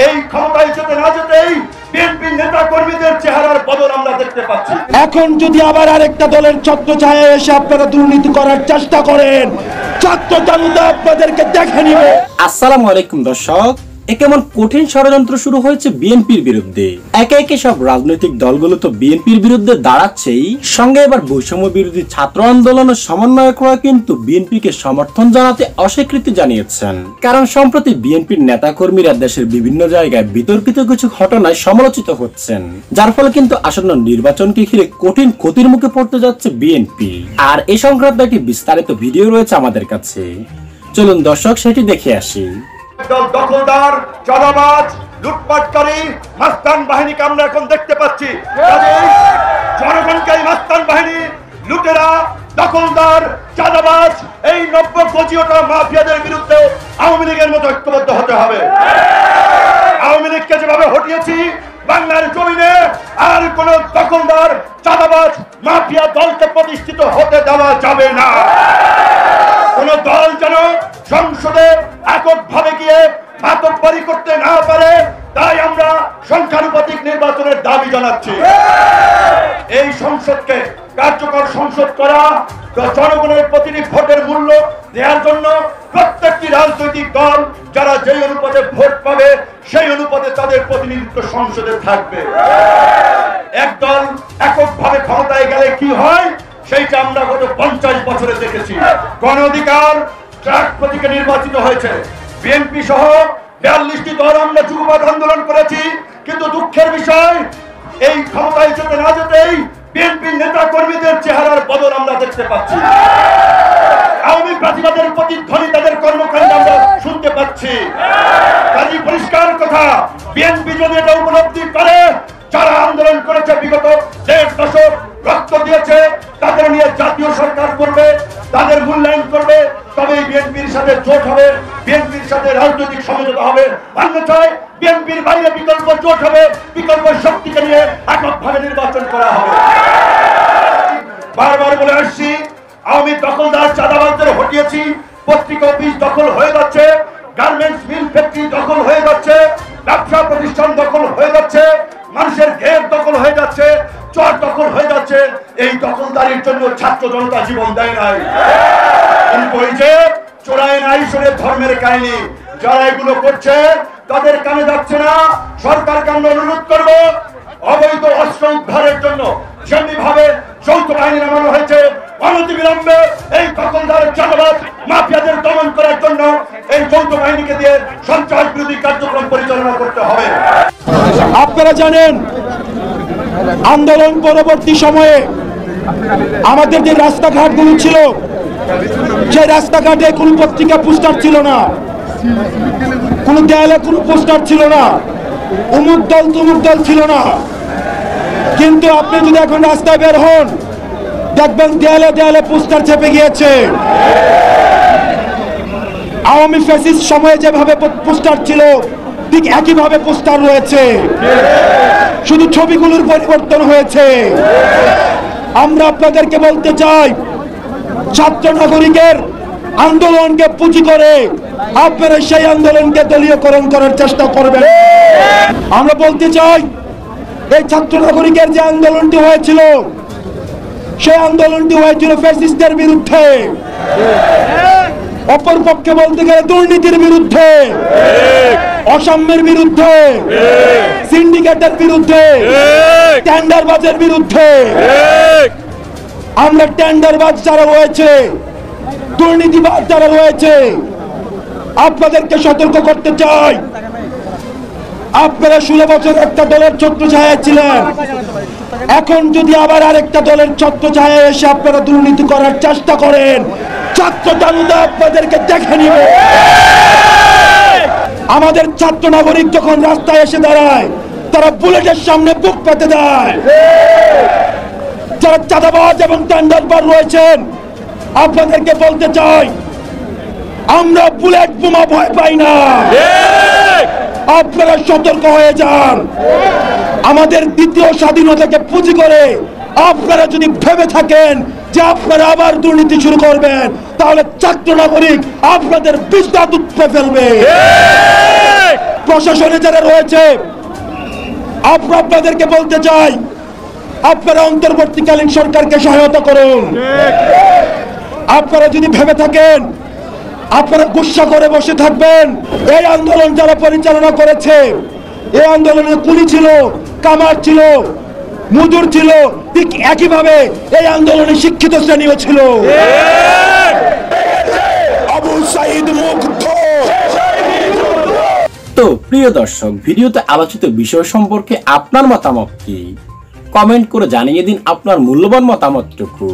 এই ক্ষমতায় যেতে না যেতেই বিএনপি নেতা কর্মীদের চেহারার বদল আমরা দেখতে পাচ্ছি। এখন যদি আবার আরেকটা দলের ছত্রছায়ায় এসে আপনারা দুর্নীতি করার চেষ্টা করেন, ছাত্র জনতা আপনাদেরকে দেখে নিবে। আসসালামু আলাইকুম দর্শক, কেমন কঠিন ষড়যন্ত্র শুরু হয়েছে বিএনপির বিরুদ্ধে। একে একে সব রাজনৈতিক দলগুলো তো বিএনপির বিরুদ্ধে দাঁড়াচ্ছেই, সঙ্গে এবার বৈষম্য বিরোধী ছাত্র আন্দোলনের সমন্বয়করা কিন্তু বিএনপিকে সমর্থন জানাতে অস্বীকৃতি জানিয়েছেন। কারণ সম্প্রতি বিএনপির নেতাকর্মীরা দেশের বিভিন্ন জায়গায় বিতর্কিত কিছু ঘটনায় সমালোচিত হচ্ছেন, যার ফলে কিন্তু আসন্ন নির্বাচনকে ঘিরে কঠিন ক্ষতির মুখে পড়তে যাচ্ছে বিএনপি। আর এই সংক্রান্ত একটি বিস্তারিত ভিডিও রয়েছে আমাদের কাছে, চলুন দর্শক সেটি দেখে আসি। দখলদার, চাঁদাবাজ, লুটপাটকারী মাস্তান বাহিনীকে আমরা এখন দেখতে পাচ্ছি। জনগণকে এই মাস্তান বাহিনী, লুটেরা, দখলদার, চাঁদাবাজ, এই 90 গজিওটা মাফিয়াদের বিরুদ্ধে আওয়ামী লীগের মতো ঐক্যবদ্ধ হতে হবে। আওয়ামী লীগকে যেভাবে হটিয়েছি, বাংলার জমিনে আর কোন দখলদার, চাঁদাবাজ, মাফিয়া দলকে প্রতিষ্ঠিত হতে দেওয়া যাবে না। কোন দল যেন সংসদে এককভাবে গিয়ে মাতব্বরি করতে না পারে, তাই আমরা সংখ্যানুপাতিক নির্বাচনের দাবি জানাচ্ছি। এই সংসদকে কার্যকর সংসদ করা, জনগণের প্রতিটি ভোটের মূল্য দেওয়ার জন্য প্রত্যেকটি রাজনৈতিক দল যারা যেই অনুপাতে ভোট পাবে সেই অনুপাতে তাদের প্রতিনিধিত্ব সংসদে থাকবে। এক দল এককভাবে ক্ষমতায় গেলে কি হয় সেইটা আমরা গত 50 বছরে দেখেছি। গণ অধিকার ট্রাক প্রতীকে নির্বাচিত হয়েছে। বিএনপি সহ 42টি দল আমরা যুগপৎ আন্দোলন করেছি, কিন্তু দুঃখের বিষয় এই ক্ষমতায় যেতে না যেতেই বিএনপি নেতা কর্মীদের চেহারার বদল আমরা দেখতে পাচ্ছি। আওয়ামী প্রার্থীদের প্রতিধ্বনি তাদের কর্মকাণ্ডে আমরা শুনতে পাচ্ছি। কাজী পরিষ্কার কথা, বিএনপি যদি এটা উপলব্ধি করে, যারা আন্দোলন করেছে বিগত 1.5 দশক রক্ত দিয়েছে, তাদের নিয়ে জাতীয় সরকার করবে, তাদের মূল্যায়ন করবে, তবেই বিএনপির সাথে জোট হবে, বিএনপির সাথে রাজনৈতিক সমঝোতা হবে। অন্যথায় বিএনপির বাইরে বিকল্প জোট হবে, বিকল্প শক্তিকে নিয়ে এককভাবে নির্বাচন করা হবে। বারবার বলে আসছি, আওয়ামী দখলদার চাঁদাবাজদের হটিয়েছি, পত্রিকা অফিস দখল হয়ে যাচ্ছে, গার্মেন্টস মিল ফ্যাক্টরি দখল হয়ে যাচ্ছে, ব্যবসা প্রতিষ্ঠান দখল হয়ে যাচ্ছে, মানুষের ঘের দখল হয়ে যাচ্ছে, চর দখল হয়ে যাচ্ছে। এই দখলদারির জন্য ছাত্র জনতা জীবন দেয় নাই, কিন্তু ওই যে চোরাই নাই শুনে ধর্মের কাহিনী, যারা এগুলো করছে তাদের কানে যাচ্ছে না। সরকারকে আমরা অনুরোধ করব, অবৈধ অস্ত্র উদ্ধারের জন্য যেমনি ভাবে যৌথ বাহিনী নামানো হয়েছে, অনতিবিলম্বে এই দখলদার, চাঁদাবাজ, মাফিয়াদের দমন করার জন্য এই যৌথ বাহিনীকে দিয়ে সন্ত্রাস বিরোধী কার্যক্রম পরিচালনা করতে হবে। আপনারা জানেন, আন্দোলন পরবর্তী সময়ে আমাদের যে রাস্তাঘাটগুলো ছিল, সেই রাস্তাঘাটে কোনো পত্রিকা পোস্টার ছিল না, কোনো দেয়ালে কোনো পোস্টার ছিল না, অমুক দল তমুক দল ছিল না। কিন্তু আপনি যদি এখন রাস্তায় বের হন, দেখবেন দেয়ালে দেয়ালে পোস্টার চেপে গিয়েছে। আওয়ামী ফ্যাসিস্ট সময়ে যেভাবে পোস্টার ছিল, ঠিক একইভাবে পোস্টার রয়েছে, শুধু ছবিগুলোর পরিবর্তন হয়েছে। আমরা আপনাদেরকে বলতে চাই, ছাত্র নাগরিকের আন্দোলনকে পুঁজি করে আপনারা সেই আন্দোলনকে দলীয়করণ করার চেষ্টা করবেন। আমরা বলতে চাই, এই ছাত্র নাগরিকের যে আন্দোলনটি হয়েছিল, সেই আন্দোলনটি হয়েছিল ফ্যাসিস্টদের বিরুদ্ধে, অপরপক্ষে বলতে গেলে দুর্নীতির বিরুদ্ধে, অসাম্যের বিরুদ্ধে, সিন্ডিকেটের বিরুদ্ধে, টেন্ডারবাজের বিরুদ্ধে। আমরা টেন্ডারবাজ যারা রয়েছে, দুর্নীতিবাজ যারা রয়েছে, আপনাদেরকে সতর্ক করতে চাই। আপনারা 16 বছর একটা দলের ছত্রছায়ায় ছিলেন, এখন যদি আবার আরেকটা দলের ছত্রছায়ায় এসে আপনারা দুর্নীতি করার চেষ্টা করেন, ছাত্র জনতা আপনাদেরকে দেখে নিবে। আমাদের ছাত্র নাগরিক যখন রাস্তায় এসে দাঁড়ায়, তারা বুলেটের সামনে বুক পেতে দেয়। যারা চাঁদাবাজ এবং টেন্ডারবাজ রয়েছেন, আপনাদেরকে বলতে চাই, আমরা বুলেট বোমা ভয় পাই না। আপনারা সতর্ক হয়ে যান। আমাদের দ্বিতীয় স্বাধীনতাকে পুঁজি করে আপনারা যদি ভেবে থাকেন যে আপনারা আবার দুর্নীতি শুরু করবেন, তাহলে ছাত্র নাগরিক আপনাদের বিস্তার উপরে ফেলবে। প্রশাসনে যারা রয়েছে, আপনাদেরকে বলতে চাই, আপনারা অন্তর্বর্তীকালীন সরকারকে সহায়তা করুন। আপনারা যদি ভেবে থাকেন আপনারা গুসা করে বসে থাকবেন, এই আন্দোলন যারা পরিচালনা করেছে, এই আন্দোলনে কুলি ছিল, কামার ছিল, মজুর ছিল, ঠিক একইভাবে এই আন্দোলনে শিক্ষিত শ্রেণীও ছিল। আবু সাঈদ মুগ্ধ। তো প্রিয় দর্শক, ভিডিওতে আলোচিত বিষয় সম্পর্কে আপনার মতামত কি? কমেন্ট করে জানিয়ে দিন আপনার মূল্যবান মতামতটুকু।